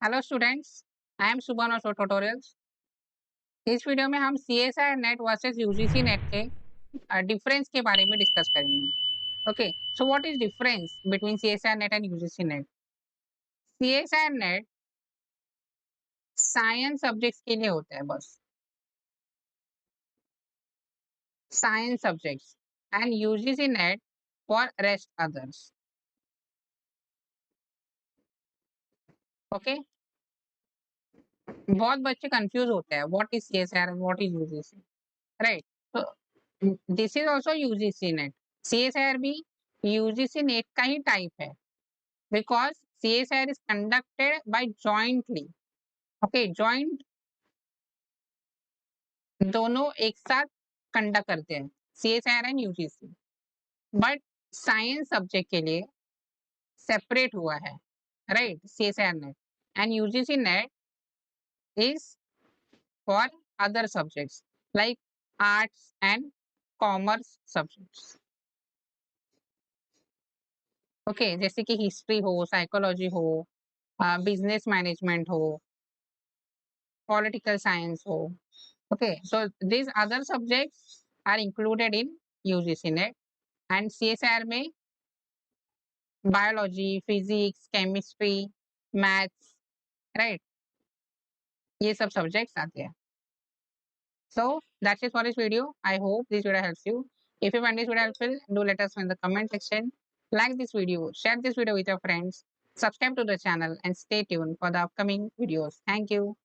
Hello students, I am सुबह और tutorials. इस वीडियो में हम CSIR NET versus UGC NET के डिफरेंस के बारे में डिस्कस करेंगे। Okay, so what is difference between CSIR NET and UGC NET? CSIR NET science subjects के लिए होता है, बस science subjects, and UGC NET for rest others. Okay, बहुत बच्चे कंफ्यूज होते हैं what is CSIR and what is UGC, right? तो this is also UGC NET. CSIR भी UGC नेट का ही टाइप है, because CSIR is conducted by jointly. Okay, joint दोनों एक साथ कंडक्ट करते हैं, CSIR and UGC। But science subject के लिए सेपरेट हुआ है, right? CSIR NET and UGC net is for other subjects like arts and commerce subjects. Okay, जैसे कि हिस्ट्री हो, साइकोलॉजी हो, बिजनेस मैनेजमेंट हो, political science हो। Okay, so these other subjects are included in UGC net, and CSIR में biology, physics, chemistry, maths, right? ये सब subjects आते हैं। So that's it for this video. I hope this video helps you. If you find this video helpful, do let us know in the comment section. Like this video, share this video with your friends, subscribe to the channel, and stay tuned for the upcoming videos. Thank you.